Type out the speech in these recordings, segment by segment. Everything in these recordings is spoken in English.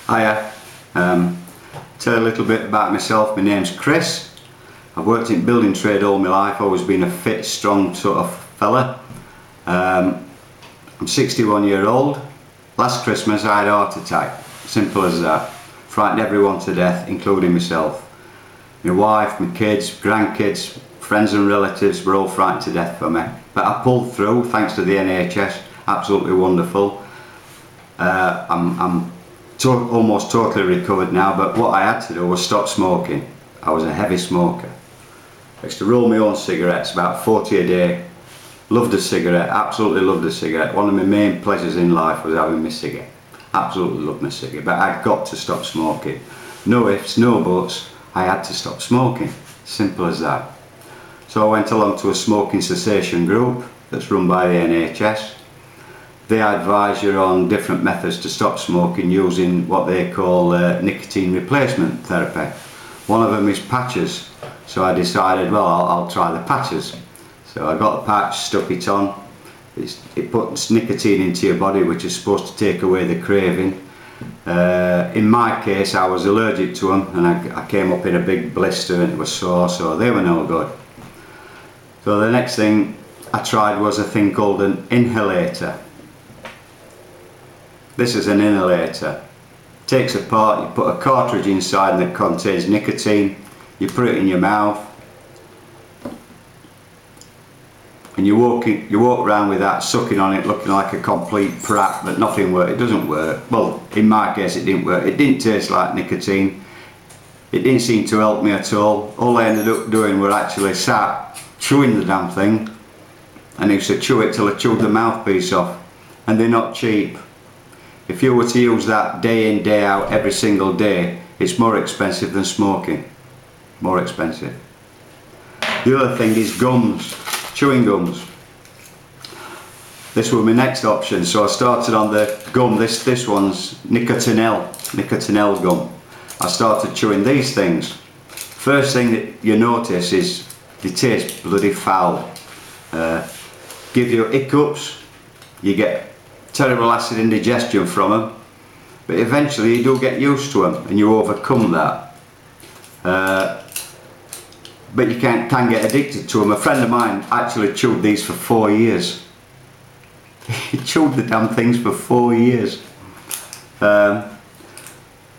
Hiya. Tell you a little bit about myself. My name's Chris. I've worked in building trade all my life, always been a fit, strong sort of fella. I'm 61 years old. Last Christmas I had a heart attack. Simple as that. Frightened everyone to death, including myself. My wife, my kids, grandkids, friends and relatives were all frightened to death for me. But I pulled through thanks to the NHS. Absolutely wonderful. I'm almost totally recovered now, but what I had to do was stop smoking. I was a heavy smoker. I used to roll my own cigarettes, about 40 a day. Loved a cigarette, absolutely loved a cigarette. One of my main pleasures in life was having my cigarette. Absolutely loved my cigarette, but I'd got to stop smoking. No ifs, no buts, I had to stop smoking. Simple as that. So I went along to a smoking cessation group that's run by the NHS. They advise you on different methods to stop smoking using what they call nicotine replacement therapy. One of them is patches, so I decided, well, I'll try the patches. So I got the patch, stuck it on. It puts nicotine into your body, which is supposed to take away the craving. In my case, I was allergic to them, and I came up in a big blister and it was sore, so they were no good. So the next thing I tried was a thing called an inhalator. This is an inhalator. Takes apart, you put a cartridge inside that contains nicotine, you put it in your mouth, and you walk around with that, sucking on it, looking like a complete prat, but nothing works. It doesn't work. Well, in my case it didn't work. It didn't taste like nicotine. It didn't seem to help me at all. All I ended up doing was actually sat chewing the damn thing, and I used to chew it till I chewed the mouthpiece off. And they're not cheap. If you were to use that day in, day out, every single day, it's more expensive than smoking. More expensive. The other thing is gums, chewing gums. This was my next option, so I started on the gum. This one's nicotinell gum. I started chewing these things. First thing that you notice is they taste bloody foul. Give you hiccups, you get terrible acid indigestion from them, but eventually you do get used to them and you overcome that. But you can get addicted to them. A friend of mine actually chewed these for 4 years. He chewed the damn things for 4 years. And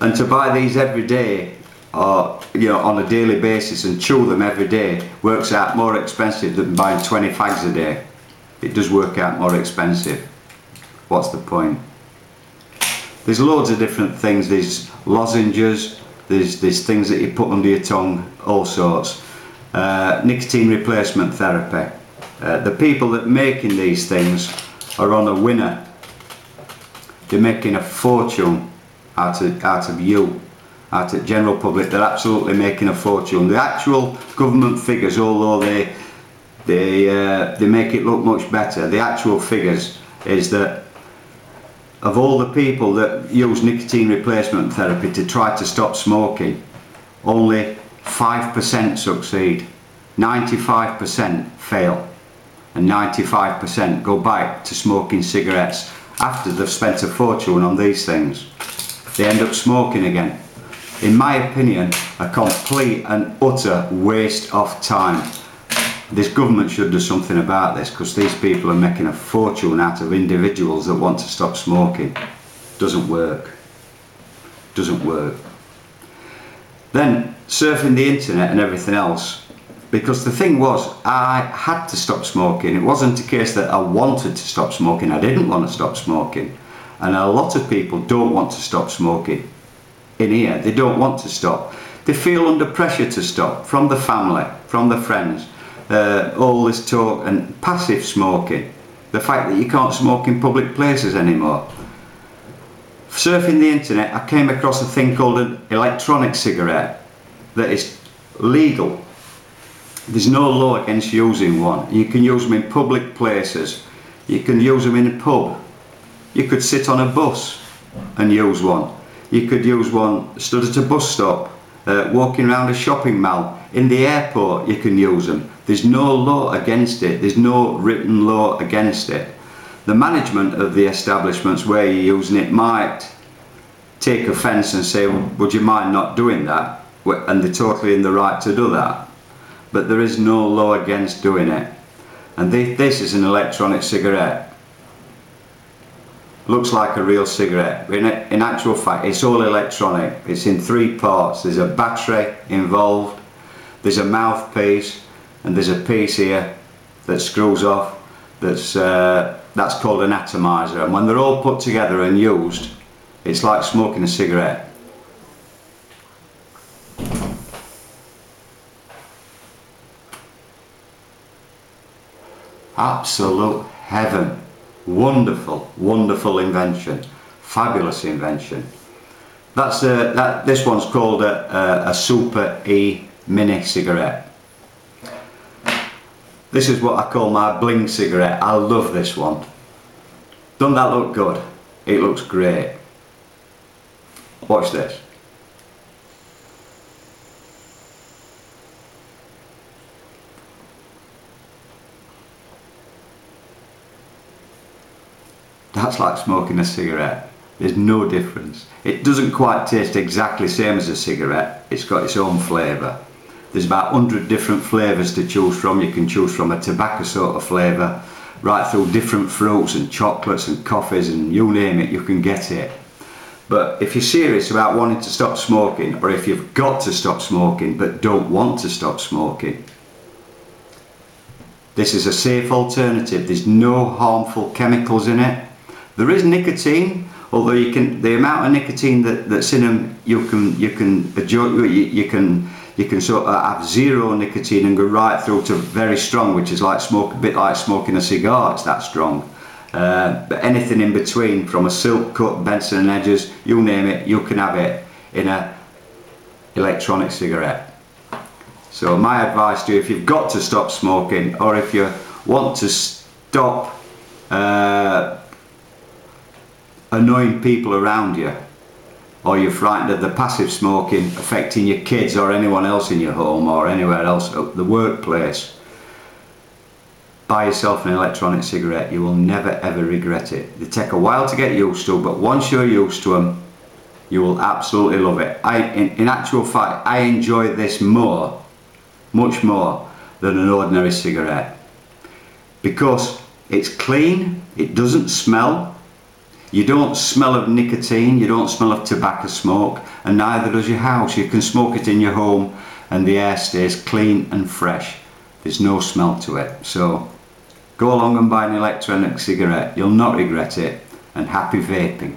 to buy these every day, or on a daily basis, and chew them every day, works out more expensive than buying 20 fags a day. It does work out more expensive. What's the point? There's loads of different things. There's lozenges, there's things that you put under your tongue, all sorts. Nicotine replacement therapy. The people that are making these things are on a winner. They're making a fortune out of you, out of general public. They're absolutely making a fortune. The actual government figures, although they make it look much better, the actual figures is that of all the people that use nicotine replacement therapy to try to stop smoking, only 5% succeed. 95% fail, and 95% go back to smoking cigarettes after they've spent a fortune on these things. They end up smoking again. In my opinion, a complete and utter waste of time. This government should do something about this, because these people are making a fortune out of individuals that want to stop smoking. Doesn't work. Doesn't work. Then surfing the internet and everything else, because the thing was, I had to stop smoking. It wasn't a case that I wanted to stop smoking. I didn't want to stop smoking. And a lot of people don't want to stop smoking. In here, they don't want to stop. They feel under pressure to stop, from the family, from the friends. All this talk and passive smoking, the fact that you can't smoke in public places anymore. Surfing the internet, I came across a thing called an electronic cigarette that is legal. There's no law against using one. You can use them in public places. You can use them in a pub. You could sit on a bus and use one. You could use one stood at a bus stop, walking around a shopping mall. In the airport you can use them. There's no law against it. There's no written law against it. The management of the establishments where you're using it might take offence and say, would you mind not doing that? And they're totally in the right to do that. But there is no law against doing it. And this is an electronic cigarette. Looks like a real cigarette. In actual fact, it's all electronic. It's in 3 parts. There's a battery involved, there's a mouthpiece, and there's a piece here that screws off. That's called an atomizer. And when they're all put together and used, it's like smoking a cigarette. Absolute heaven. Wonderful, wonderful invention. Fabulous invention. This one's called a Super E mini cigarette. This is what I call my bling cigarette. I love this one. Doesn't that look good? It looks great. Watch this. That's like smoking a cigarette. There's no difference. It doesn't quite taste exactly the same as a cigarette. It's got its own flavour. There's about 100 different flavours to choose from. You can choose from a tobacco sort of flavour, right through different fruits and chocolates and coffees and you name it, you can get it. But if you're serious about wanting to stop smoking, or if you've got to stop smoking but don't want to stop smoking, this is a safe alternative. There's no harmful chemicals in it. There is nicotine, although the amount of nicotine that's in them, you can sort of have 0 nicotine and go right through to very strong, which is like a bit like smoking a cigar. It's that strong. But anything in between, from a silk cut, Benson and Hedges, you name it, you can have it in a electronic cigarette. So my advice to you, if you've got to stop smoking, or if you want to stop annoying people around you, or you're frightened of the passive smoking affecting your kids or anyone else in your home or anywhere else at the workplace, buy yourself an electronic cigarette. You will never ever regret it. They take a while to get used to, but once you're used to them, you will absolutely love it. In actual fact, I enjoy this much more than an ordinary cigarette, because it's clean, it doesn't smell. You don't smell of nicotine, you don't smell of tobacco smoke, and neither does your house. You can smoke it in your home and the air stays clean and fresh. There's no smell to it. So go along and buy an electronic cigarette. You'll not regret it, and happy vaping.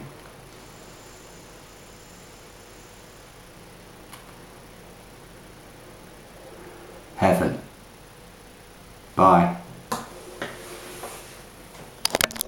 Heaven. Bye.